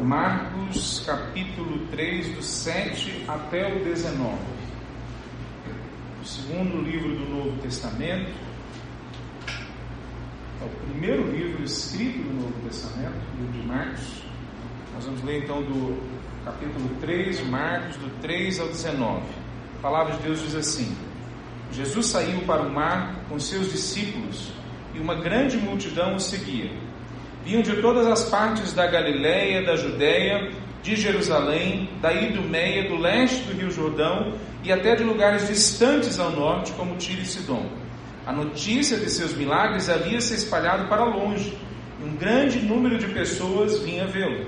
Marcos capítulo 3, do 7 até o 19. O segundo livro do Novo Testamento. É o primeiro livro escrito do Novo Testamento, o livro de Marcos. Nós vamos ler então do capítulo 3, Marcos, do 3 ao 19. A palavra de Deus diz assim: Jesus saiu para o mar com seus discípulos e uma grande multidão o seguia. Vinham de todas as partes da Galiléia, da Judéia, de Jerusalém, da Idumeia, do leste do Rio Jordão e até de lugares distantes ao norte, como Tiro e Sidom. A notícia de seus milagres havia se espalhado para longe, e um grande número de pessoas vinha vê-lo.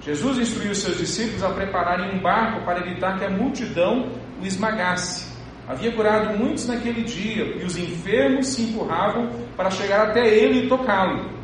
Jesus instruiu seus discípulos a prepararem um barco para evitar que a multidão o esmagasse. Havia curado muitos naquele dia, e os enfermos se empurravam para chegar até ele e tocá-lo.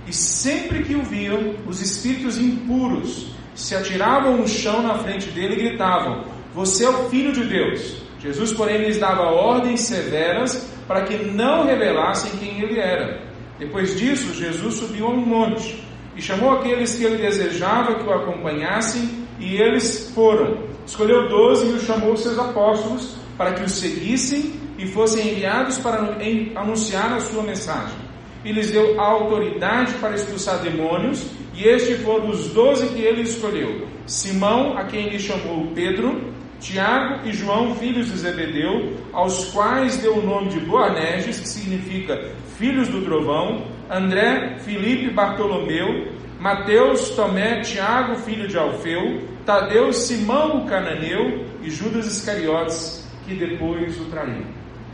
E sempre que o viam, os espíritos impuros se atiravam no chão na frente dele e gritavam: "Você é o Filho de Deus." Jesus, porém, lhes dava ordens severas para que não revelassem quem ele era. Depois disso, Jesus subiu a um monte e chamou aqueles que ele desejava que o acompanhassem, e eles foram. Escolheu 12 e os chamou seus apóstolos para que os seguissem e fossem enviados para anunciar a sua mensagem. E lhes deu autoridade para expulsar demônios, e estes foram os 12 que ele escolheu: Simão, a quem ele chamou Pedro, Tiago e João, filhos de Zebedeu, aos quais deu o nome de Boanerges, que significa filhos do trovão, André, Filipe, Bartolomeu, Mateus, Tomé, Tiago, filho de Alfeu, Tadeu, Simão o cananeu e Judas Iscariotes, que depois o traiu.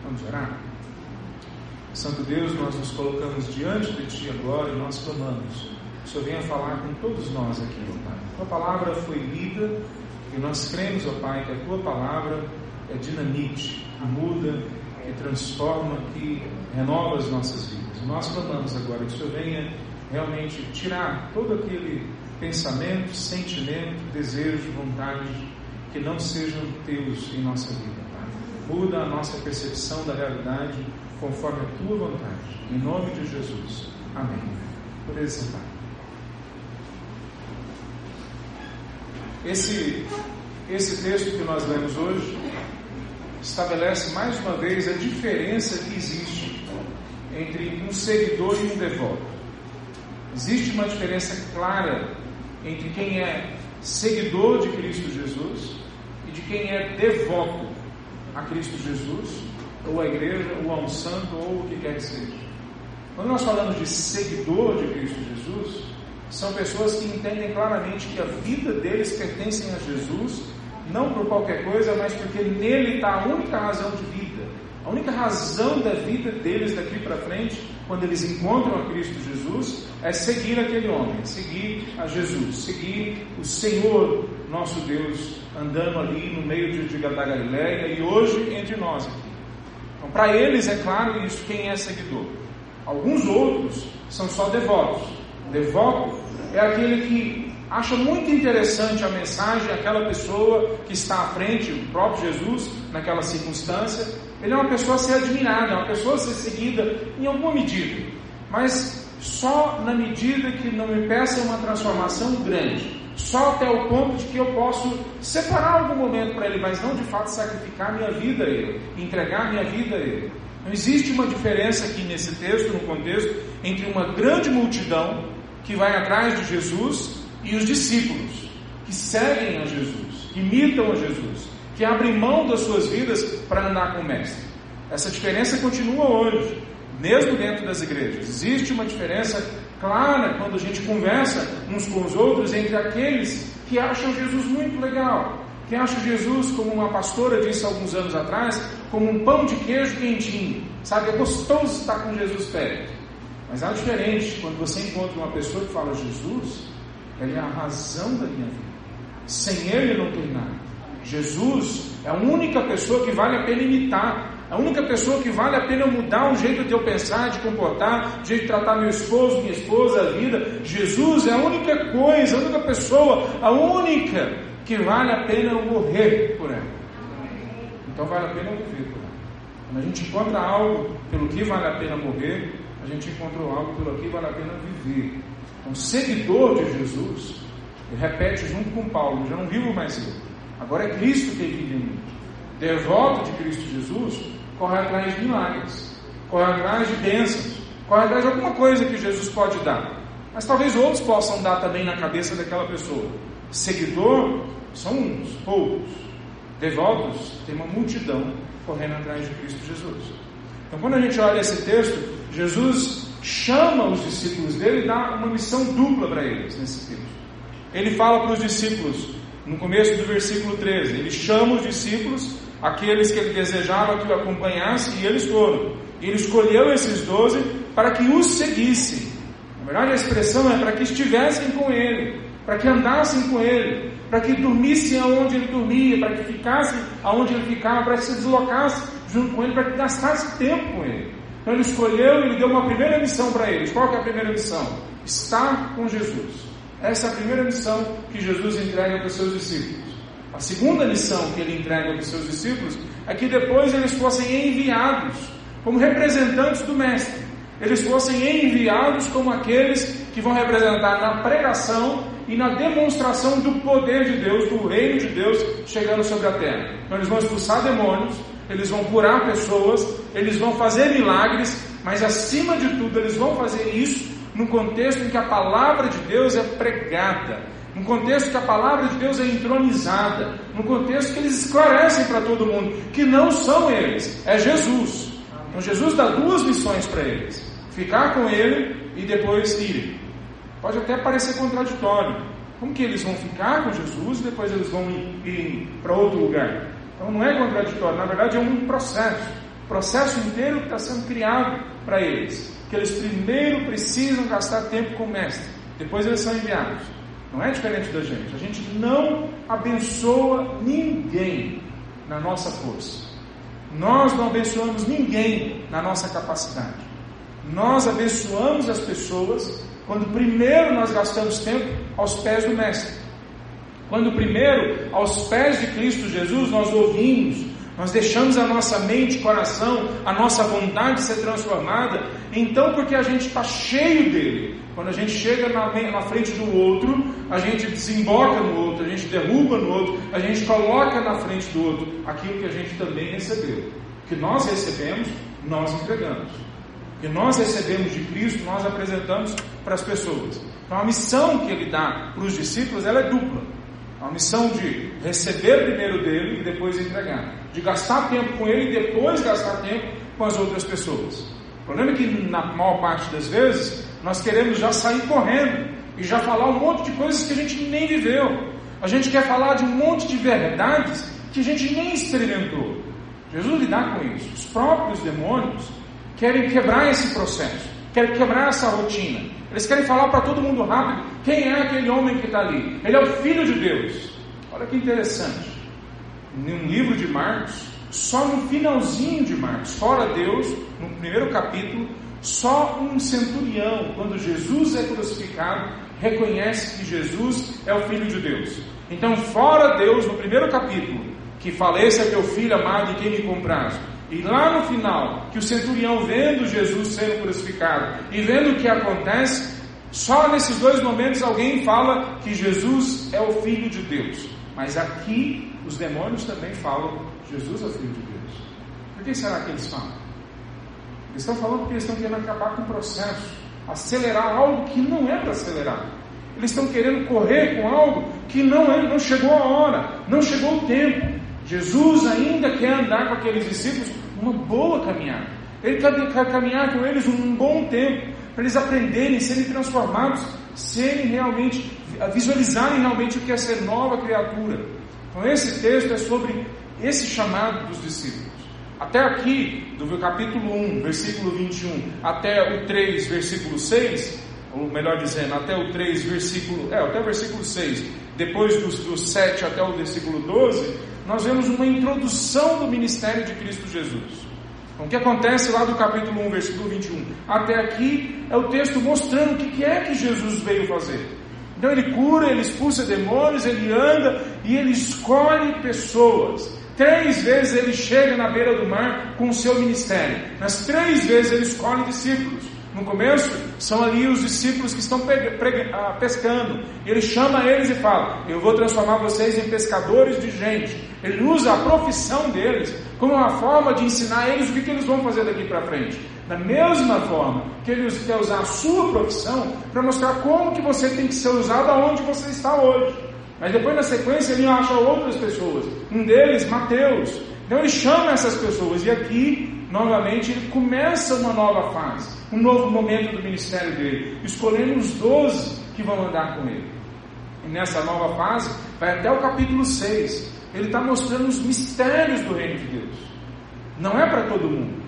Vamos orar? Santo Deus, nós nos colocamos diante de Ti agora e nós clamamos que o Senhor venha falar com todos nós aqui, ó Pai. A Tua palavra foi lida e nós cremos, ó Pai, que a Tua palavra é dinamite, que muda, que transforma, que renova as nossas vidas. E nós clamamos agora que o Senhor venha realmente tirar todo aquele pensamento, sentimento, desejo, vontade que não sejam Teus em nossa vida, Pai. Muda a nossa percepção da realidade conforme a Tua vontade. Em nome de Jesus. Amém. Poder sentar. Esse texto que nós lemos hoje estabelece mais uma vez a diferença que existe entre um seguidor e um devoto. Existe uma diferença clara entre quem é seguidor de Cristo Jesus e de quem é devoto a Cristo Jesus, ou a igreja, ou a um santo, ou o que quer que seja. Quando nós falamos de seguidor de Cristo Jesus, são pessoas que entendem claramente que a vida deles pertence a Jesus, não por qualquer coisa, mas porque nele está a única razão de vida. A única razão da vida deles daqui para frente, quando eles encontram a Cristo Jesus, é seguir aquele homem, seguir a Jesus, seguir o Senhor nosso Deus, andando ali no meio da Galiléia e hoje entre nós aqui. Então, para eles é claro isso, quem é seguidor. Alguns outros são só devotos. Devoto é aquele que acha muito interessante a mensagem, aquela pessoa que está à frente, o próprio Jesus, naquela circunstância. Ele é uma pessoa a ser admirada, é uma pessoa a ser seguida em alguma medida, mas só na medida que não me peça uma transformação grande, só até o ponto de que eu posso separar algum momento para Ele, mas não de fato sacrificar minha vida a Ele, entregar minha vida a Ele. Não existe uma diferença aqui nesse texto, no contexto, entre uma grande multidão que vai atrás de Jesus e os discípulos que seguem a Jesus, que imitam a Jesus, que abrem mão das suas vidas para andar com o Mestre. Essa diferença continua hoje, mesmo dentro das igrejas. Existe uma diferença clara quando a gente conversa uns com os outros entre aqueles que acham Jesus muito legal, que acham Jesus, como uma pastora disse alguns anos atrás, como um pão de queijo quentinho, sabe? É gostoso estar com Jesus perto. Mas há diferente quando você encontra uma pessoa que fala: Jesus, Ele é a razão da minha vida, sem Ele eu não tenho nada. Jesus é a única pessoa que vale a pena imitar, a única pessoa que vale a pena mudar o jeito de eu pensar, de comportar, o jeito de tratar meu esposo, minha esposa, a vida. Jesus é a única coisa, a única pessoa, a única que vale a pena eu morrer por ela. Então vale a pena eu viver por ela. Quando a gente encontra algo pelo que vale a pena morrer, a gente encontrou algo pelo que vale a pena viver. Então, seguidor de Jesus, Ele repete junto com Paulo: já não vivo mais eu, agora é Cristo que vive em mim. Devoto de Cristo Jesus corre atrás de milagres, corre atrás de bênçãos, corre atrás de alguma coisa que Jesus pode dar, mas talvez outros possam dar também na cabeça daquela pessoa. Seguidor são uns, poucos. Devotos tem uma multidão correndo atrás de Cristo Jesus. Então, quando a gente olha esse texto, Jesus chama os discípulos dele e dá uma missão dupla para eles nesse texto. Ele fala para os discípulos, no começo do versículo 13, ele chama os discípulos, aqueles que ele desejava que o acompanhassem, e eles foram. E ele escolheu esses 12 para que os seguissem. Na verdade, a expressão é para que estivessem com ele, para que andassem com ele, para que dormissem aonde ele dormia, para que ficassem aonde ele ficava, para que se deslocassem junto com ele, para que gastassem tempo com ele. Então ele escolheu e ele deu uma primeira missão para eles. Qual que é a primeira missão? Estar com Jesus. Essa é a primeira missão que Jesus entrega para os seus discípulos. A segunda missão que ele entrega para os seus discípulos é que depois eles fossem enviados como representantes do Mestre. Eles fossem enviados como aqueles que vão representar na pregação e na demonstração do poder de Deus, do reino de Deus chegando sobre a terra. Então eles vão expulsar demônios, eles vão curar pessoas, eles vão fazer milagres, mas acima de tudo eles vão fazer isso num contexto em que a palavra de Deus é pregada, num contexto que a palavra de Deus é entronizada, num contexto que eles esclarecem para todo mundo que não são eles, é Jesus. Então Jesus dá duas missões para eles: ficar com ele e depois irem. Pode até parecer contraditório. Como que eles vão ficar com Jesus e depois eles vão ir para outro lugar? Então não é contraditório, na verdade é um processo. O processo inteiro que está sendo criado para eles. Que eles primeiro precisam gastar tempo com o Mestre, depois eles são enviados. Não é diferente da gente. A gente não abençoa ninguém na nossa força. Nós não abençoamos ninguém na nossa capacidade. Nós abençoamos as pessoas quando primeiro nós gastamos tempo aos pés do Mestre. Quando primeiro, aos pés de Cristo Jesus, nós ouvimos, nós deixamos a nossa mente, coração, a nossa vontade ser transformada. Então, porque a gente está cheio dele, quando a gente chega na frente do outro, a gente desemboca no outro, a gente derruba no outro, a gente coloca na frente do outro aquilo que a gente também recebeu. O que nós recebemos, nós entregamos. O que nós recebemos de Cristo, nós apresentamos para as pessoas. Então a missão que ele dá para os discípulos, ela é dupla. A missão de receber primeiro dele e depois entregar. De gastar tempo com ele e depois gastar tempo com as outras pessoas. O problema é que na maior parte das vezes nós queremos já sair correndo e já falar um monte de coisas que a gente nem viveu. A gente quer falar de um monte de verdades que a gente nem experimentou. Jesus lida com isso. Os próprios demônios querem quebrar esse processo, querem quebrar essa rotina. Eles querem falar para todo mundo rápido quem é aquele homem que está ali. Ele é o Filho de Deus. Olha que interessante. No livro de Marcos, só no finalzinho de Marcos, fora Deus, no primeiro capítulo, só um centurião, quando Jesus é crucificado, reconhece que Jesus é o Filho de Deus. Então, fora Deus, no primeiro capítulo, que fala: esse é teu filho amado e quem me compraz. E lá no final, que o centurião, vendo Jesus sendo crucificado e vendo o que acontece, só nesses dois momentos alguém fala que Jesus é o Filho de Deus. Mas aqui os demônios também falam: Jesus é o Filho de Deus. Por que será que eles falam? Eles estão falando porque eles estão querendo acabar com o processo, acelerar algo que não é para acelerar. Eles estão querendo correr com algo que não chegou a hora, não chegou o tempo. Jesus ainda quer andar com aqueles discípulos uma boa caminhada. Ele quer caminhar com eles um bom tempo, para eles aprenderem, serem transformados, serem realmente, visualizarem realmente o que é ser nova criatura. Então esse texto é sobre esse chamado dos discípulos. Até aqui, do capítulo 1, versículo 21, até o 3, versículo 6, ou melhor dizendo, até o 3, até o versículo 6, depois do 7 até o versículo 12, nós vemos uma introdução do ministério de Cristo Jesus. Então, o que acontece lá do capítulo 1, versículo 21 até aqui, é o texto mostrando o que é que Jesus veio fazer. Então ele cura, ele expulsa demônios, ele anda e ele escolhe pessoas. 3 vezes ele chega na beira do mar com o seu ministério. Nas 3 vezes ele escolhe discípulos. No começo, são ali os discípulos que estão pescando. Ele chama eles e fala: eu vou transformar vocês em pescadores de gente. Ele usa a profissão deles como uma forma de ensinar eles o que eles vão fazer daqui para frente. Da mesma forma que ele quer usar a sua profissão para mostrar como que você tem que ser usado aonde você está hoje. Mas depois, na sequência, ele acha outras pessoas. Um deles, Mateus. Então ele chama essas pessoas. E aqui, novamente, ele começa uma nova fase, um novo momento do ministério dele, escolhendo os 12 que vão andar com ele. E nessa nova fase, vai até o capítulo 6. Ele está mostrando os mistérios do reino de Deus. Não é para todo mundo.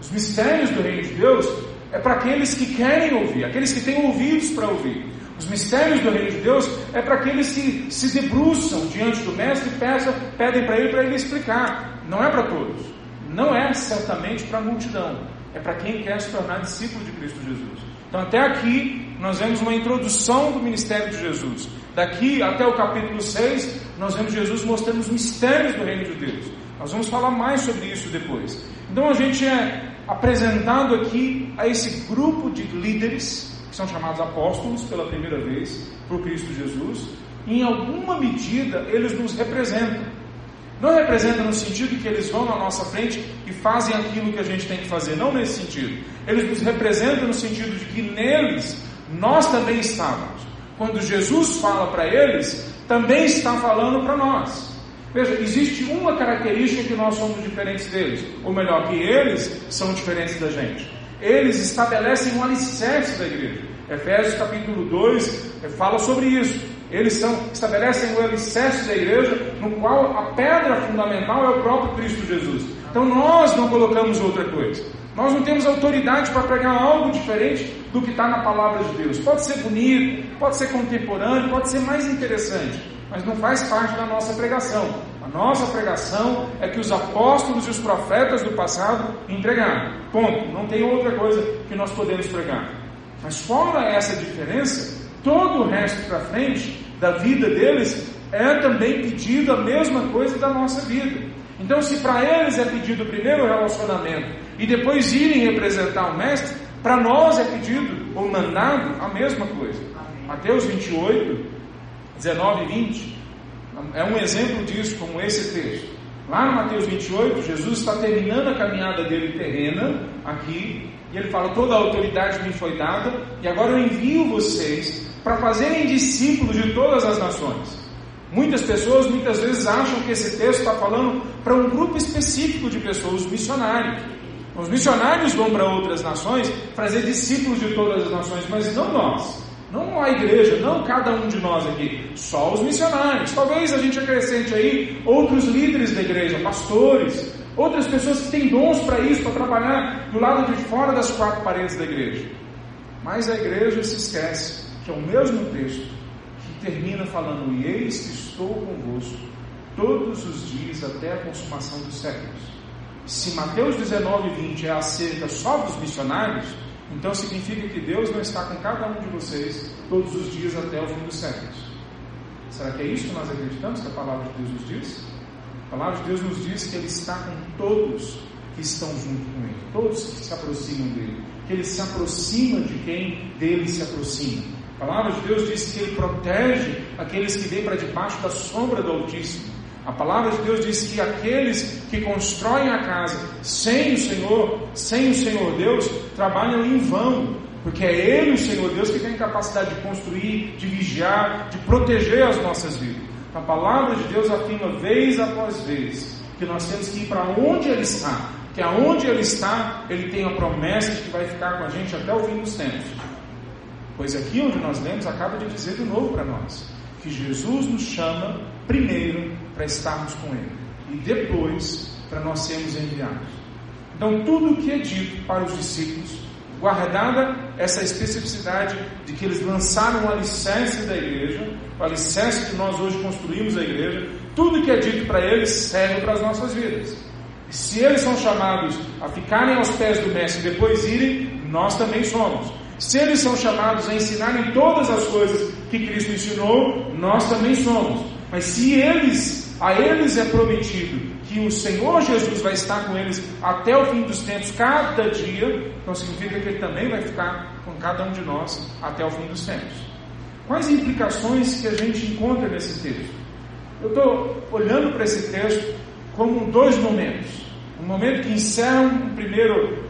Os mistérios do reino de Deus é para aqueles que querem ouvir, aqueles que têm ouvidos para ouvir. Os mistérios do reino de Deus é para aqueles que se debruçam diante do mestre e pedem para ele explicar. Não é para todos. Não é certamente para a multidão. É para quem quer se tornar discípulo de Cristo Jesus. Então até aqui nós vemos uma introdução do ministério de Jesus. Daqui até o capítulo 6 nós vemos Jesus mostrando os mistérios do reino de Deus. Nós vamos falar mais sobre isso depois. Então a gente é apresentado aqui a esse grupo de líderes que são chamados apóstolos pela primeira vez por Cristo Jesus. E em alguma medida eles nos representam. Não representam no sentido que eles vão na nossa frente e fazem aquilo que a gente tem que fazer. Não nesse sentido. Eles nos representam no sentido de que neles nós também estávamos. Quando Jesus fala para eles, também está falando para nós. Veja, existe uma característica que nós somos diferentes deles. Ou melhor, que eles são diferentes da gente. Eles estabelecem um alicerce da igreja. Efésios capítulo 2 fala sobre isso. Eles estabelecem o alicerce da igreja, no qual a pedra fundamental é o próprio Cristo Jesus. Então nós não colocamos outra coisa. Nós não temos autoridade para pregar algo diferente do que está na palavra de Deus. Pode ser bonito, pode ser contemporâneo, pode ser mais interessante, mas não faz parte da nossa pregação. A nossa pregação é que os apóstolos e os profetas do passado entregaram. Ponto. Não tem outra coisa que nós podemos pregar. Mas fora essa diferença, todo o resto para frente da vida deles é também pedido a mesma coisa da nossa vida. Então, se para eles é pedido primeiro o relacionamento e depois irem representar o mestre, para nós é pedido ou mandado a mesma coisa. Mateus 28, 19 e 20 é um exemplo disso, como esse texto. Lá no Mateus 28, Jesus está terminando a caminhada dele terrena aqui, e ele fala: toda a autoridade me foi dada, e agora eu envio vocês para fazerem discípulos de todas as nações. Muitas pessoas muitas vezes acham que esse texto está falando para um grupo específico de pessoas, os missionários. Os missionários vão para outras nações fazer discípulos de todas as nações, mas não nós. Não a igreja, não cada um de nós aqui, só os missionários. Talvez a gente acrescente aí outros líderes da igreja, pastores, outras pessoas que têm dons para isso, para trabalhar do lado de fora das quatro paredes da igreja. Mas a igreja se esquece que é o mesmo texto que termina falando: e eis que estou convosco todos os dias até a consumação dos séculos. Se Mateus 19 e 20 é acerca só dos missionários, então significa que Deus não está com cada um de vocês todos os dias até o fim dos séculos. Será que é isso que nós acreditamos que a palavra de Deus nos diz? A palavra de Deus nos diz que Ele está com todos que estão junto com Ele, todos que se aproximam dEle, que Ele se aproxima de quem dEle se aproxima. A palavra de Deus diz que Ele protege aqueles que vêm para debaixo da sombra do Altíssimo. A palavra de Deus diz que aqueles que constroem a casa sem o Senhor Deus, trabalham em vão, porque é Ele, o Senhor Deus, que tem capacidade de construir, de vigiar, de proteger as nossas vidas. A palavra de Deus afirma vez após vez que nós temos que ir para onde Ele está, que aonde Ele está, Ele tem a promessa de que vai ficar com a gente até o fim dos tempos. Pois aqui onde nós lemos, acaba de dizer de novo para nós, que Jesus nos chama primeiro para estarmos com Ele, e depois para nós sermos enviados. Então tudo o que é dito para os discípulos, guardada essa especificidade de que eles lançaram o alicerce da igreja, o alicerce que nós hoje construímos a igreja, tudo o que é dito para eles serve para as nossas vidas. E se eles são chamados a ficarem aos pés do mestre e depois irem, nós também somos. Se eles são chamados a ensinarem todas as coisas que Cristo ensinou, nós também somos. Mas se eles a eles é prometido que o Senhor Jesus vai estar com eles até o fim dos tempos, cada dia, então significa que Ele também vai ficar com cada um de nós até o fim dos tempos. Quais implicações que a gente encontra nesse texto? Eu estou olhando para esse texto como dois momentos. Um momento que encerra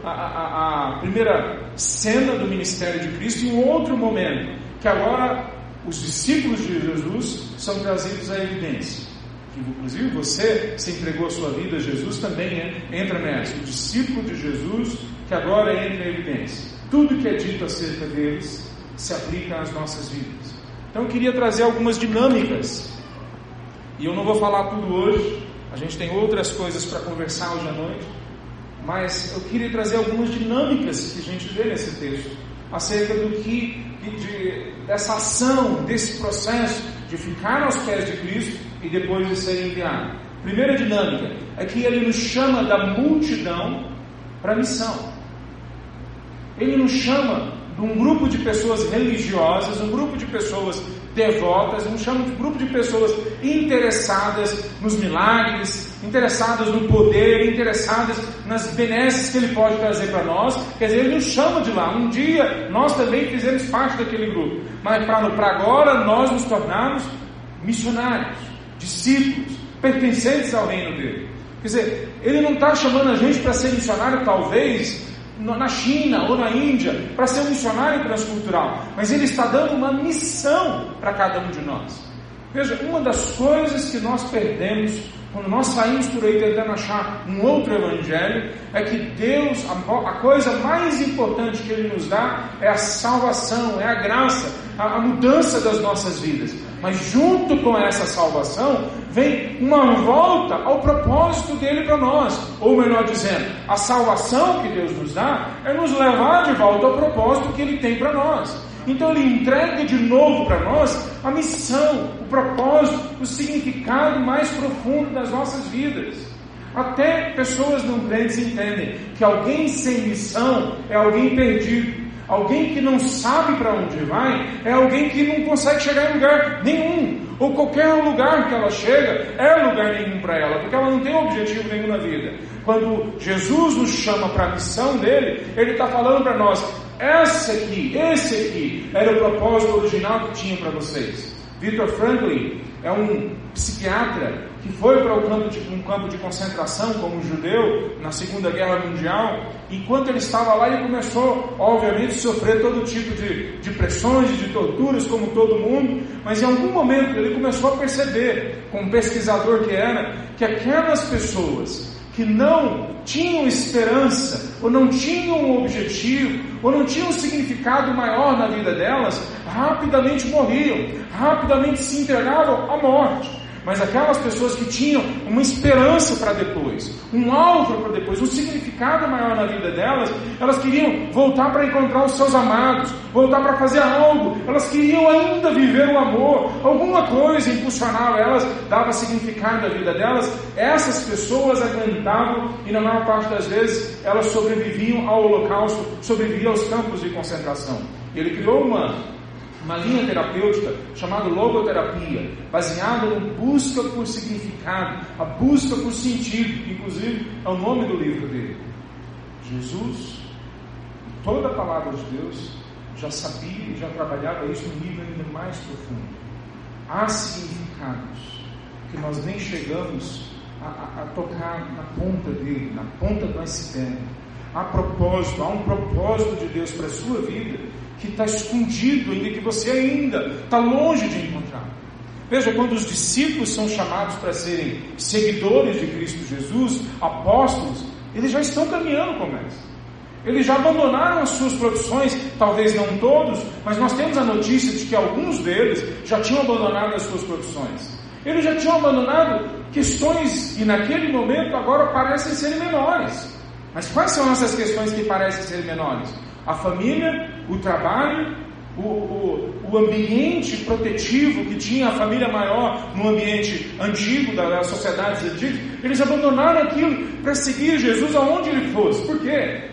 a primeira cena do ministério de Cristo, e um outro momento que agora os discípulos de Jesus são trazidos à evidência. Que, inclusive você se entregou a sua vida a Jesus, também entra nessa. O discípulo de Jesus que agora entra em evidência. Tudo que é dito acerca deles se aplica às nossas vidas. Então eu queria trazer algumas dinâmicas, e eu não vou falar tudo hoje, a gente tem outras coisas para conversar hoje à noite, mas eu queria trazer algumas dinâmicas que a gente vê nesse texto, acerca dessa ação, desse processo de ficar aos pés de Cristo e depois de ser enviado. Primeira dinâmica é que Ele nos chama da multidão para a missão. Ele nos chama de um grupo de pessoas religiosas, um grupo de pessoas devotas, nos chama de um grupo de pessoas interessadas nos milagres, interessadas no poder, interessadas nas benesses que Ele pode trazer para nós. Quer dizer, Ele nos chama de lá. Um dia nós também fizemos parte daquele grupo, mas para agora nós nos tornarmos missionários, discípulos, pertencentes ao reino dele. Quer dizer, Ele não está chamando a gente para ser missionário talvez na China ou na Índia, para ser um missionário transcultural, mas Ele está dando uma missão para cada um de nós. Veja, uma das coisas que nós perdemos quando nós saímos por aí tentando achar um outro evangelho, é que Deus, a coisa mais importante que Ele nos dá é a salvação, é a graça, a mudança das nossas vidas. Mas junto com essa salvação, vem uma volta ao propósito dele para nós. Ou melhor dizendo, a salvação que Deus nos dá é nos levar de volta ao propósito que Ele tem para nós. Então Ele entrega de novo para nós a missão, o propósito, o significado mais profundo das nossas vidas. Até pessoas não crentes entendem que alguém sem missão é alguém perdido. Alguém que não sabe para onde vai é alguém que não consegue chegar em lugar nenhum. Ou qualquer lugar que ela chega é lugar nenhum para ela, porque ela não tem objetivo nenhum na vida. Quando Jesus nos chama para a missão dele, Ele está falando para nós: esse aqui era o propósito original que tinha para vocês. Viktor Frankl é um psiquiatra que foi para um campo de concentração como judeu na Segunda Guerra Mundial. Enquanto ele estava lá, ele começou, obviamente, a sofrer todo tipo de pressões e de torturas, como todo mundo, mas em algum momento ele começou a perceber, como pesquisador que era, que aquelas pessoas que não tinham esperança, ou não tinham um objetivo, ou não tinham um significado maior na vida delas, rapidamente morriam, rapidamente se entregavam à morte. Mas aquelas pessoas que tinham uma esperança para depois, um alvo para depois, um significado maior na vida delas, elas queriam voltar para encontrar os seus amados, voltar para fazer algo, elas queriam ainda viver o amor, alguma coisa impulsionava elas, dava significado à vida delas. Essas pessoas aguentavam e na maior parte das vezes elas sobreviviam ao holocausto, sobreviviam aos campos de concentração. Ele criou uma linha terapêutica chamada logoterapia, baseada na busca por significado, a busca por sentido. Inclusive é o nome do livro dele. Jesus, toda a palavra de Deus, já sabia e já trabalhava isso num nível ainda mais profundo. Há significados que nós nem chegamos a tocar na ponta dele, na ponta do iceberg. Há um propósito de Deus para a sua vida que está escondido ainda, que você ainda está longe de encontrar. Veja, quando os discípulos são chamados para serem seguidores de Cristo Jesus, apóstolos, eles já estão caminhando com eles. Eles já abandonaram as suas profissões, talvez não todos, mas nós temos a notícia de que alguns deles já tinham abandonado as suas profissões. Eles já tinham abandonado questões e naquele momento agora parecem serem menores. Mas quais são essas questões que parecem ser menores? A família, o trabalho, o ambiente protetivo que tinha a família maior no ambiente antigo, das sociedades antigas. Eles abandonaram aquilo para seguir Jesus aonde ele fosse. Por quê?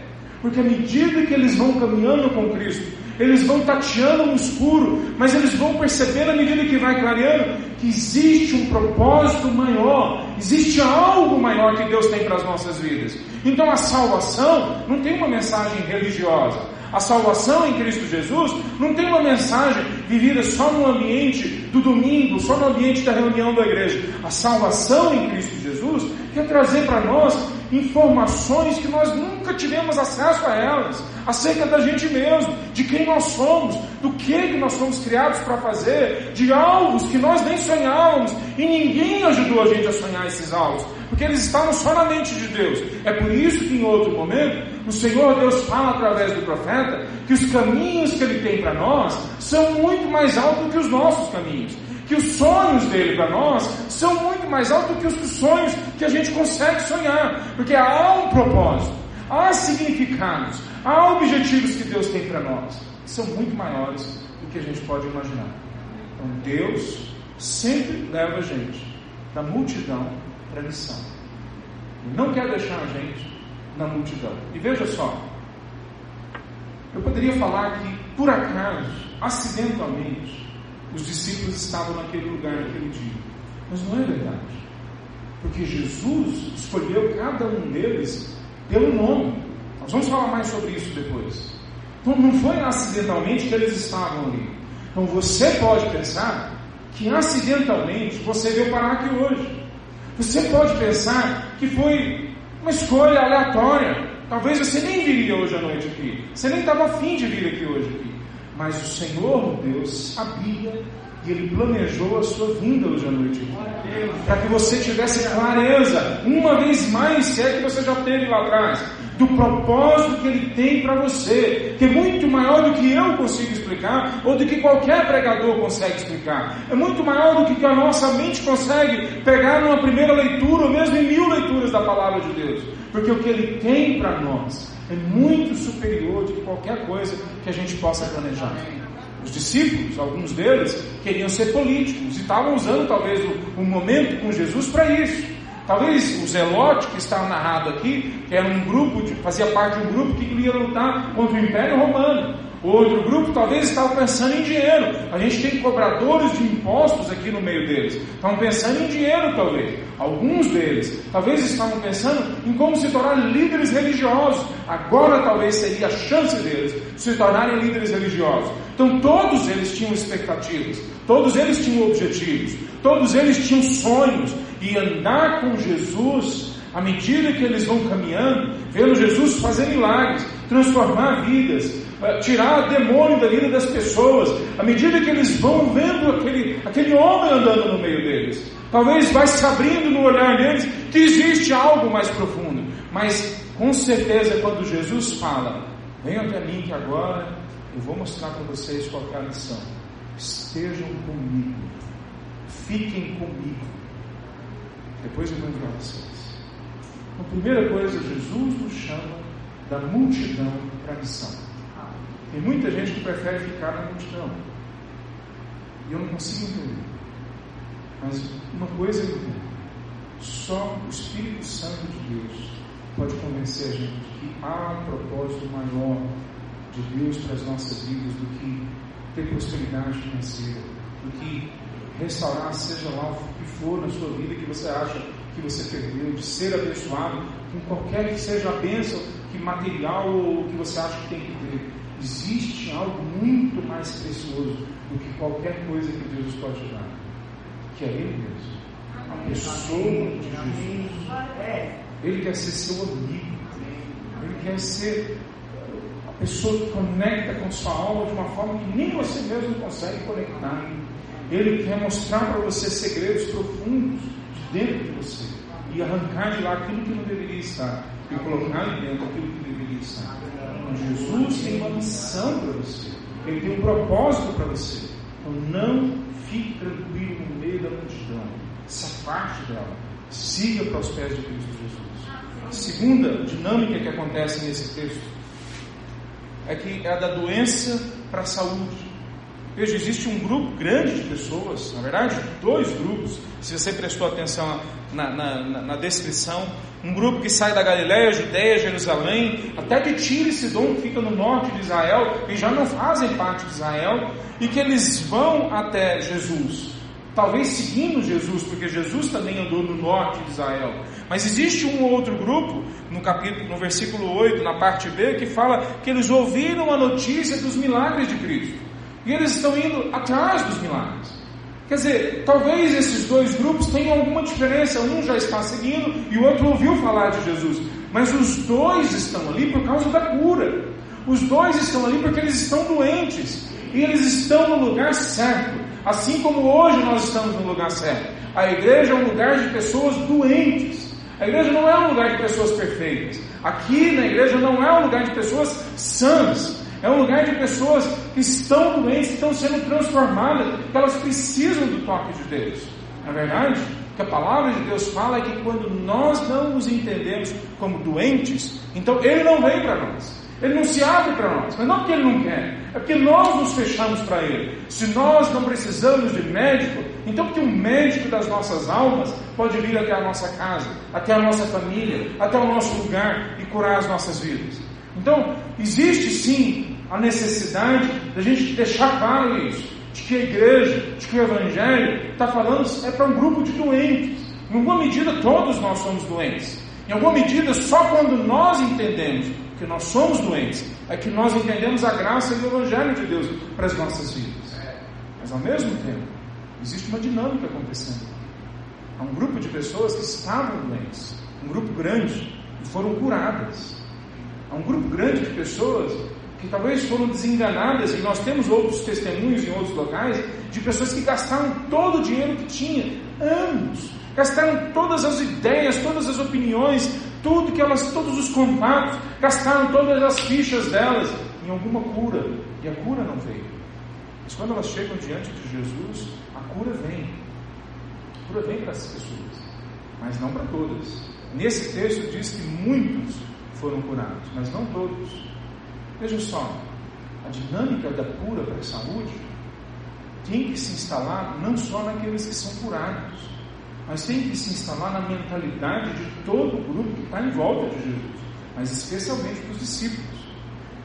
Porque à medida que eles vão caminhando com Cristo, eles vão tateando no escuro, mas eles vão perceber à medida que vai clareando que existe um propósito maior, existe algo maior que Deus tem para as nossas vidas. Então a salvação não tem uma mensagem religiosa. A salvação em Cristo Jesus não tem uma mensagem vivida só no ambiente do domingo, só no ambiente da reunião da igreja. A salvação em Cristo Jesus quer trazer para nós informações que nós nunca tivemos acesso a elas, acerca da gente mesmo, de quem nós somos, do que nós somos criados para fazer, de alvos que nós nem sonhávamos, e ninguém ajudou a gente a sonhar esses alvos, porque eles estavam só na mente de Deus. É por isso que em outro momento, o Senhor Deus fala através do profeta, que os caminhos que Ele tem para nós, são muito mais altos que os nossos caminhos, que os sonhos dele para nós são muito mais altos que os sonhos que a gente consegue sonhar, porque há um propósito, há significados, há objetivos que Deus tem para nós, que são muito maiores do que a gente pode imaginar. Então Deus sempre leva a gente da multidão para a missão. Ele não quer deixar a gente na multidão. E veja só, eu poderia falar que por acaso, acidentalmente, os discípulos estavam naquele lugar, naquele dia. Mas não é verdade. Porque Jesus escolheu cada um deles pelo nome. Nós vamos falar mais sobre isso depois. Então não foi acidentalmente que eles estavam ali. Então você pode pensar que acidentalmente você veio parar aqui hoje. Você pode pensar que foi uma escolha aleatória. Talvez você nem viria hoje à noite aqui. Você nem estava afim de vir aqui hoje aqui. Mas o Senhor Deus sabia e Ele planejou a sua vinda hoje à noite aqui, para que você tivesse clareza, uma vez mais, se é que você já teve lá atrás, do propósito que Ele tem para você, que é muito maior do que eu consigo explicar, ou do que qualquer pregador consegue explicar. É muito maior do que a nossa mente consegue pegar numa primeira leitura, ou mesmo em 1000 leituras da palavra de Deus, porque o que Ele tem para nós é muito superior de qualquer coisa que a gente possa planejar. Os discípulos, alguns deles, queriam ser políticos e estavam usando talvez o momento com Jesus para isso. Talvez o Zelote, que está narrado aqui, que era um grupo, fazia parte de um grupo que queria lutar contra o Império Romano. Outro grupo talvez estava pensando em dinheiro. A gente tem cobradores de impostos aqui no meio deles. Estavam pensando em dinheiro talvez. Alguns deles talvez estavam pensando em como se tornar líderes religiosos. Agora talvez seria a chance deles de se tornarem líderes religiosos. Então todos eles tinham expectativas. Todos eles tinham objetivos. Todos eles tinham sonhos. E andar com Jesus, à medida que eles vão caminhando, vendo Jesus fazer milagres, transformar vidas, tirar demônio da vida das pessoas, à medida que eles vão vendo aquele homem andando no meio deles, talvez vai se abrindo no olhar deles que existe algo mais profundo. Mas com certeza quando Jesus fala, venham até mim que agora eu vou mostrar para vocês qual é a lição. Estejam comigo, fiquem comigo, depois eu vou enviar vocês. A primeira coisa, Jesus nos chama da multidão para a missão. Tem muita gente que prefere ficar na multidão. E eu não consigo entender. Mas uma coisa eu entendo. Só o Espírito Santo de Deus pode convencer a gente que há um propósito maior de Deus para as nossas vidas do que ter prosperidade financeira, do que restaurar, seja lá o que for na sua vida que você acha que você perdeu, de ser abençoado com qualquer que seja a bênção que material ou que você acha que tem que ter. Existe algo muito mais precioso do que qualquer coisa que Deus pode dar, que é Ele mesmo, a pessoa de Jesus. Ele quer ser seu amigo, Ele quer ser a pessoa que conecta com sua alma de uma forma que nem você mesmo consegue conectar. Ele quer mostrar para você segredos profundos de dentro de você e arrancar de lá aquilo que não deveria estar e colocar ali dentro aquilo que deveria estar. Jesus tem uma missão para você, Ele tem um propósito para você. Então não fique tranquilo no meio da multidão, se afaste dela, siga para os pés de Cristo Jesus. A segunda dinâmica que acontece nesse texto é a da doença para a saúde. Veja, existe um grupo grande de pessoas, na verdade, 2 grupos, se você prestou atenção na descrição, um grupo que sai da Galiléia, Judeia, Jerusalém, até de Tiro e Sidom, que fica no norte de Israel, e já não fazem parte de Israel, e que eles vão até Jesus, talvez seguindo Jesus, porque Jesus também andou no norte de Israel. Mas existe um outro grupo, no versículo 8, na parte B, que fala que eles ouviram a notícia dos milagres de Cristo, e eles estão indo atrás dos milagres. Quer dizer, talvez esses 2 grupos tenham alguma diferença, um já está seguindo e o outro ouviu falar de Jesus, mas os 2 estão ali por causa da cura, os 2 estão ali porque eles estão doentes, e eles estão no lugar certo, assim como hoje nós estamos no lugar certo. A igreja é um lugar de pessoas doentes, a igreja não é um lugar de pessoas perfeitas, aqui na igreja não é um lugar de pessoas sãs, é um lugar de pessoas que estão doentes, que estão sendo transformadas, que elas precisam do toque de Deus. Na verdade, o que a palavra de Deus fala é que quando nós não nos entendemos como doentes, então Ele não vem para nós, Ele não se abre para nós, mas não porque Ele não quer, é porque nós nos fechamos para Ele. Se nós não precisamos de médico, então porque um médico das nossas almas pode vir até a nossa casa, até a nossa família, até o nosso lugar e curar as nossas vidas. Então, existe sim a necessidade da gente deixar claro isso, de que a igreja, de que o evangelho está falando para um grupo de doentes. Em alguma medida todos nós somos doentes, em alguma medida só quando nós entendemos que nós somos doentes é que nós entendemos a graça e o evangelho de Deus para as nossas vidas. Mas ao mesmo tempo existe uma dinâmica acontecendo. Há um grupo de pessoas que estavam doentes, um grupo grande, e foram curadas. Há um grupo grande de pessoas que talvez foram desenganadas, e nós temos outros testemunhos em outros locais, de pessoas que gastaram todo o dinheiro que tinha, anos, gastaram todas as ideias, todas as opiniões, todos os contatos, gastaram todas as fichas delas em alguma cura, e a cura não veio. Mas quando elas chegam diante de Jesus, a cura vem. A cura vem para essas pessoas, mas não para todas. Nesse texto diz que muitos foram curados, mas não todos. Veja só, a dinâmica da cura para a saúde tem que se instalar não só naqueles que são curados, mas tem que se instalar na mentalidade de todo o grupo que está em volta de Jesus, mas especialmente dos discípulos.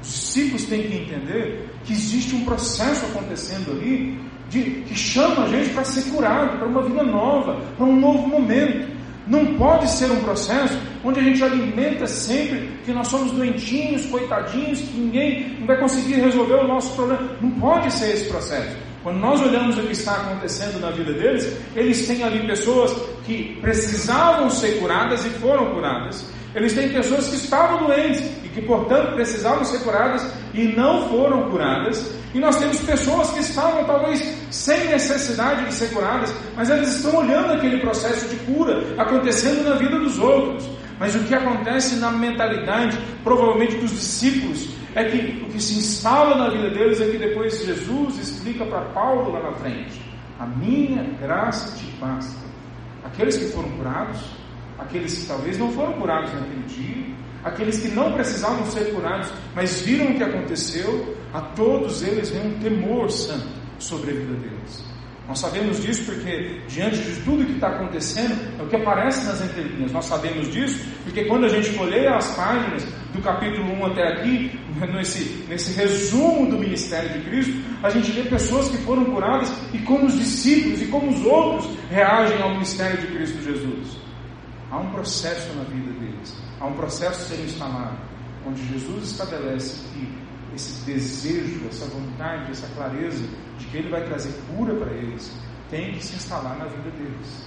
Os discípulos têm que entender que existe um processo acontecendo ali que chama a gente para ser curado, para uma vida nova, para um novo momento. Não pode ser um processo onde a gente alimenta sempre que nós somos doentinhos, coitadinhos, que ninguém não vai conseguir resolver o nosso problema. Não pode ser esse processo. Quando nós olhamos o que está acontecendo na vida deles, eles têm ali pessoas que precisavam ser curadas e foram curadas. Eles têm pessoas que estavam doentes e que, portanto, precisavam ser curadas e não foram curadas. E nós temos pessoas que estavam talvez sem necessidade de ser curadas, mas elas estão olhando aquele processo de cura acontecendo na vida dos outros. Mas o que acontece na mentalidade, provavelmente dos discípulos, é que o que se instala na vida deles é que depois Jesus explica para Paulo lá na frente: a minha graça te basta. Aqueles que foram curados, aqueles que talvez não foram curados naquele dia, aqueles que não precisavam ser curados, mas viram o que aconteceu, a todos eles vem um temor santo sobre a vida deles. Nós sabemos disso porque, diante de tudo que está acontecendo, é o que aparece nas entrelinhas. Nós sabemos disso porque quando a gente folheia as páginas do capítulo 1 até aqui, nesse resumo do ministério de Cristo, a gente vê pessoas que foram curadas e como os discípulos e como os outros reagem ao ministério de Cristo Jesus. Há um processo na vida deles, há um processo sendo instalado, onde Jesus estabelece que esse desejo, essa vontade, essa clareza de que Ele vai trazer cura para eles, tem que se instalar na vida deles.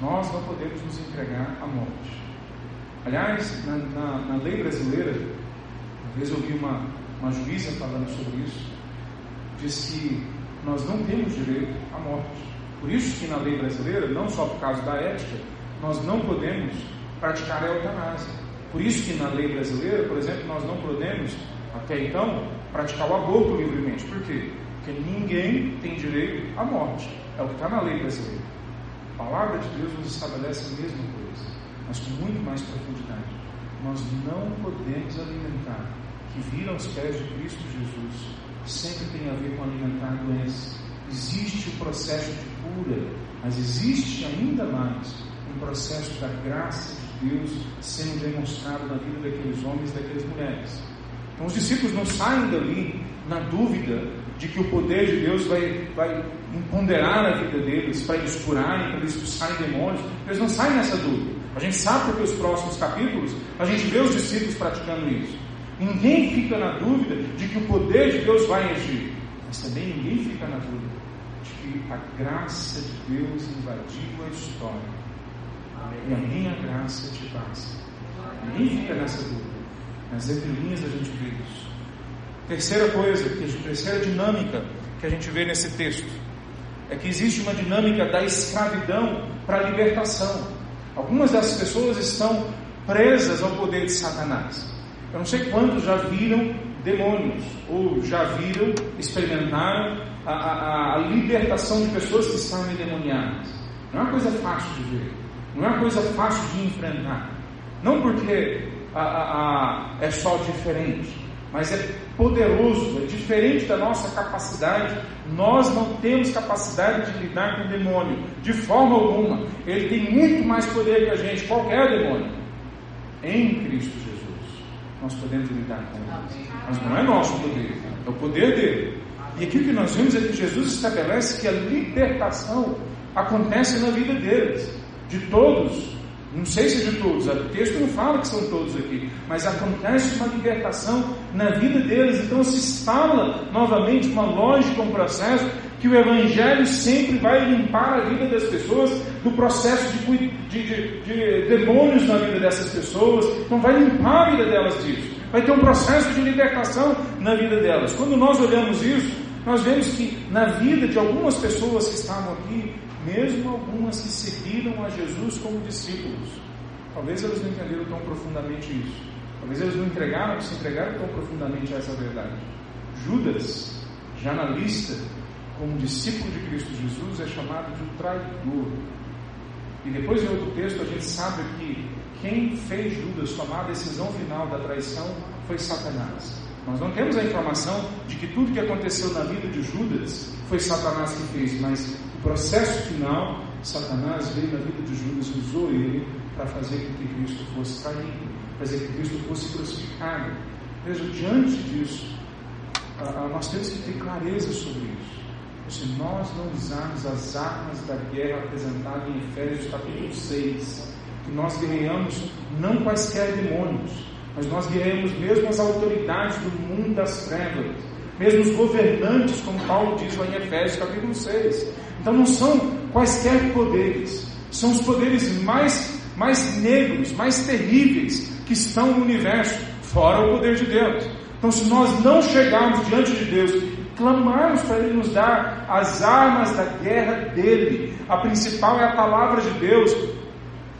Nós não podemos nos entregar à morte. Aliás, na lei brasileira, uma vez eu ouvi uma juíza falando sobre isso, diz que nós não temos direito à morte. Por isso que na lei brasileira, não só por causa da ética, nós não podemos praticar a eutanásia. Por isso que na lei brasileira, por exemplo, nós não podemos, até então, praticar o aborto livremente. Por quê? Porque ninguém tem direito à morte. É o que está na lei brasileira. A palavra de Deus nos estabelece a mesma coisa, mas com muito mais profundidade. Nós não podemos alimentar que viram aos pés de Cristo Jesus sempre tem a ver com alimentar doenças. Existe o processo de cura, mas existe ainda mais um processo da graça de Deus sendo demonstrado na vida daqueles homens e daquelas mulheres. Então os discípulos não saem dali na dúvida de que o poder de Deus vai empoderar a vida deles para eles curarem, para eles expulsarem demônios. Eles não saem nessa dúvida. A gente sabe porque os próximos capítulos a gente vê os discípulos praticando isso. Ninguém fica na dúvida de que o poder de Deus vai agir, mas também ninguém fica na dúvida de que a graça de Deus invadiu a história. E a minha graça te basta. Ninguém fica nessa dúvida. Nas entrelinhas a gente vê isso. Terceira dinâmica que a gente vê nesse texto é que existe uma dinâmica da escravidão para a libertação. Algumas dessas pessoas estão presas ao poder de Satanás. Eu não sei quantos já viram demônios, ou já viram, experimentaram a libertação de pessoas que estavam endemoniadas. Não é uma coisa fácil de ver, não é uma coisa fácil de enfrentar. Não porque é só diferente, mas é poderoso, é diferente da nossa capacidade. Nós não temos capacidade de lidar com o demônio, de forma alguma. Ele tem muito mais poder que a gente, qualquer demônio. Em Cristo Jesus, nós podemos lidar com ele. Mas não é nosso poder, é o poder dele. E aqui o que nós vemos é que Jesus estabelece que a libertação acontece na vida deles, de todos. Não sei se de todos, o texto não fala que são todos aqui, mas acontece uma libertação na vida deles. Então se instala novamente uma lógica, um processo que o Evangelho sempre vai limpar a vida das pessoas do processo de demônios na vida dessas pessoas. Então vai limpar a vida delas disso, vai ter um processo de libertação na vida delas. Quando nós olhamos isso, nós vemos que na vida de algumas pessoas que estavam aqui, mesmo algumas que seguiram a Jesus como discípulos, talvez eles não entenderam tão profundamente isso, talvez eles não se entregaram tão profundamente a essa verdade. Judas, já na lista como discípulo de Cristo Jesus, é chamado de traidor. E depois em outro texto a gente sabe que quem fez Judas tomar a decisão final da traição foi Satanás. Nós não temos a informação de que tudo que aconteceu na vida de Judas foi Satanás que fez, mas o processo final, Satanás veio na vida de Judas e usou ele para fazer com que Cristo fosse traído, fazer com que Cristo fosse crucificado. Veja, diante disso, nós temos que ter clareza sobre isso. Se nós não usarmos as armas da guerra apresentadas em Efésios capítulo 6, que nós guerreamos não quaisquer demônios, mas nós guerreamos mesmo as autoridades do mundo das trevas, mesmo os governantes, como Paulo diz lá em Efésios capítulo 6. Então não são quaisquer poderes, são os poderes mais negros, mais terríveis que estão no universo, fora o poder de Deus. Então se nós não chegarmos diante de Deus e clamarmos para Ele nos dar as armas da guerra dele, a principal é a palavra de Deus,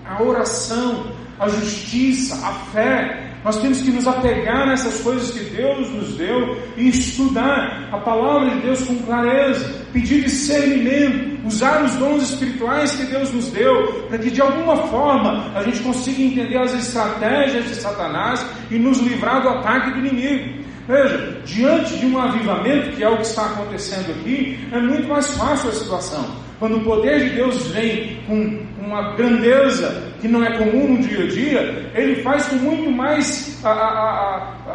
a oração, a justiça, a fé. Nós temos que nos apegar nessas coisas que Deus nos deu e estudar a palavra de Deus com clareza, pedir discernimento, usar os dons espirituais que Deus nos deu, para que de alguma forma a gente consiga entender as estratégias de Satanás e nos livrar do ataque do inimigo. Veja, diante de um avivamento, que é o que está acontecendo aqui, é muito mais fácil a situação. Quando o poder de Deus vem com uma grandeza que não é comum no dia a dia, Ele faz com muito mais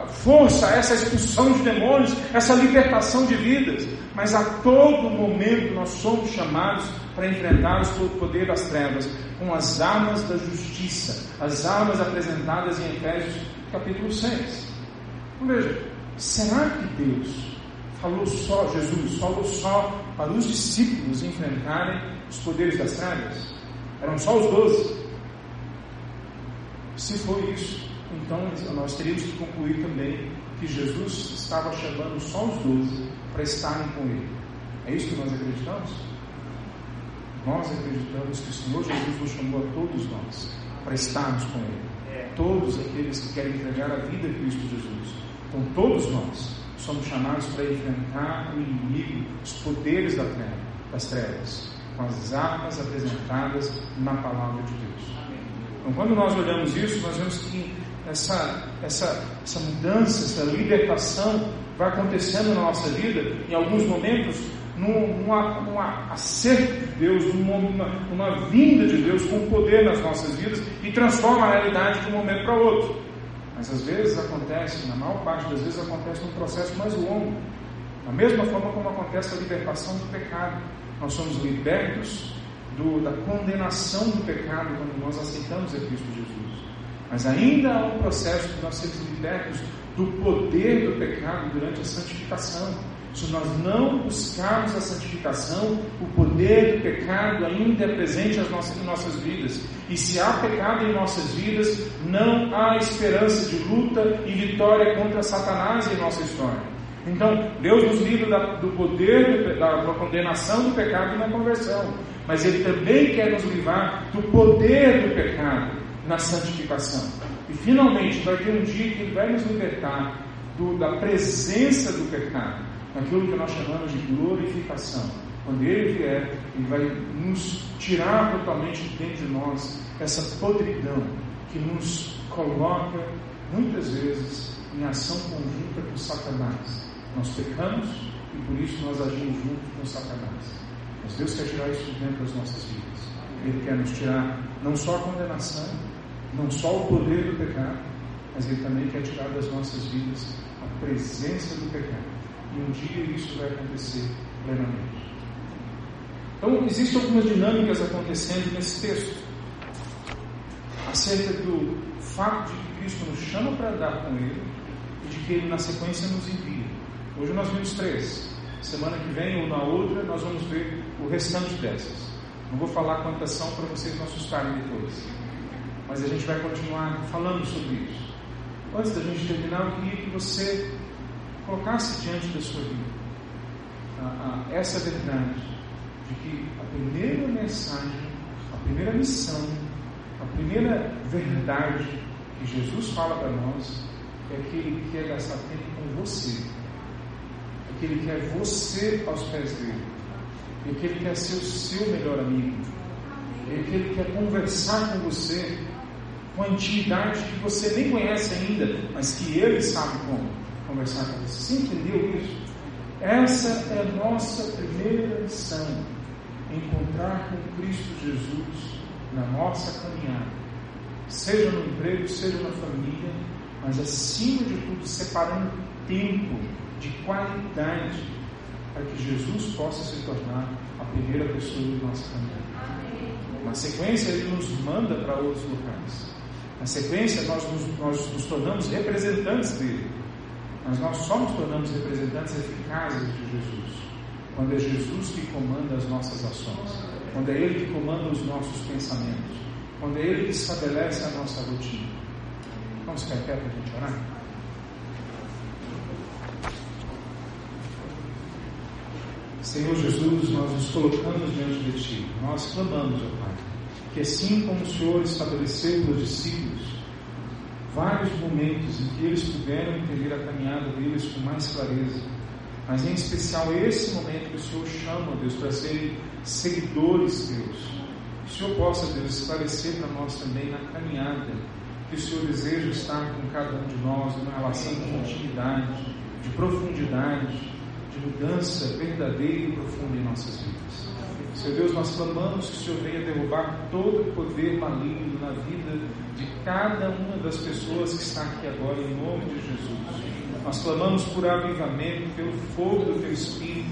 força essa expulsão de demônios, essa libertação de vidas. Mas a todo momento nós somos chamados para enfrentar o poder das trevas com as armas da justiça, as armas apresentadas em Efésios capítulo 6. Então veja, será que Jesus falou só para os discípulos enfrentarem os poderes das trevas? Eram só os 12? Se for isso, então nós teríamos que concluir também que Jesus estava chamando só os 12 para estarem com Ele. É isso que nós acreditamos? Nós acreditamos que o Senhor Jesus nos chamou a todos nós para estarmos com Ele. Todos aqueles que querem entregar a vida a Cristo Jesus. Então todos nós somos chamados para enfrentar o inimigo, os poderes das trevas, com as armas apresentadas na palavra de Deus. Então, quando nós olhamos isso, nós vemos que essa mudança, essa libertação vai acontecendo na nossa vida, em alguns momentos, num acerto de Deus, numa vinda de Deus com poder nas nossas vidas e transforma a realidade de um momento para outro. Mas às vezes acontece, na maior parte das vezes acontece num processo mais longo, da mesma forma como acontece a libertação do pecado. Nós somos libertos da condenação do pecado quando nós aceitamos a Cristo Jesus. Mas ainda há um processo de nós sermos libertos do poder do pecado durante a santificação. Se nós não buscarmos a santificação, o poder do pecado ainda é presente em nossas vidas. E se há pecado em nossas vidas, não há esperança de luta e vitória contra Satanás em nossa história. Então, Deus nos livra do poder da condenação do pecado e da conversão. Mas Ele também quer nos livrar do poder do pecado na santificação. E finalmente vai ter um dia que Ele vai nos libertar da presença do pecado, naquilo que nós chamamos de glorificação. Quando Ele vier, Ele vai nos tirar totalmente de dentro de nós essa podridão que nos coloca muitas vezes em ação conjunta com Satanás. Nós pecamos e por isso nós agimos junto com Satanás. Mas Deus quer tirar isso de dentro das nossas vidas. Ele quer nos tirar não só a condenação, não só o poder do pecado, mas Ele também quer tirar das nossas vidas a presença do pecado. E um dia isso vai acontecer plenamente. Então, existem algumas dinâmicas acontecendo nesse texto, acerca do fato de que Cristo nos chama para andar com Ele e de que Ele na sequência nos envia. Hoje nós vimos 3. Semana que vem ou na outra nós vamos ver o restante dessas. Não vou falar quantas são para vocês não assustarem depois, mas a gente vai continuar falando sobre isso. Antes da gente terminar, eu queria que você colocasse diante da sua vida essa verdade de que a primeira mensagem, a primeira missão, a primeira verdade que Jesus fala para nós é que Ele quer gastar tempo com você, é que Ele quer você aos pés dele, é que Ele quer ser o seu melhor amigo, é que Ele quer conversar com você com a intimidade que você nem conhece ainda, mas que Ele sabe como conversar com você. Você entendeu isso? Essa é a nossa primeira missão: encontrar com Cristo Jesus na nossa caminhada, seja no emprego, seja na família, mas acima de tudo separando tempo de qualidade para que Jesus possa se tornar a primeira pessoa do nosso caminho. Na sequência, Ele nos manda para outros locais. Na sequência, nós nos tornamos representantes dele. Mas nós só nos tornamos representantes eficazes de Jesus quando é Jesus que comanda as nossas ações, quando é Ele que comanda os nossos pensamentos, quando é Ele que estabelece a nossa rotina. Vamos ficar perto para a gente orar? Senhor Jesus, nós nos colocamos diante de Ti, nós clamamos, ó Pai, que assim como o Senhor estabeleceu para os discípulos vários momentos em que eles puderam entender a caminhada deles com mais clareza, mas em especial esse momento que o Senhor chama, Deus, para serem seguidores, Deus, que o Senhor possa, Deus, esclarecer para nós também na caminhada que o Senhor deseja estar com cada um de nós, numa relação de intimidade, de profundidade, de mudança verdadeira e profunda em nossas vidas. Senhor Deus, nós clamamos que o Senhor venha derrubar todo o poder maligno na vida de cada uma das pessoas que está aqui agora, em nome de Jesus. Nós clamamos por avivamento, pelo fogo do Teu Espírito,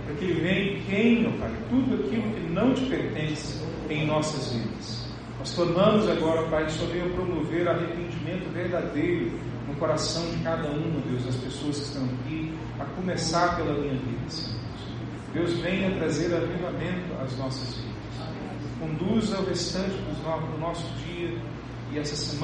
para que Ele venha e queime, ó Pai, tudo aquilo que não te pertence em nossas vidas. Nós clamamos agora, Pai, que o Senhor venha promover arrependimento verdadeiro no coração de cada uma, Deus, das pessoas que estão aqui, a começar pela minha vida, Senhor. Deus, venha trazer avivamento às nossas vidas. Conduza o restante do nosso dia e essa semana.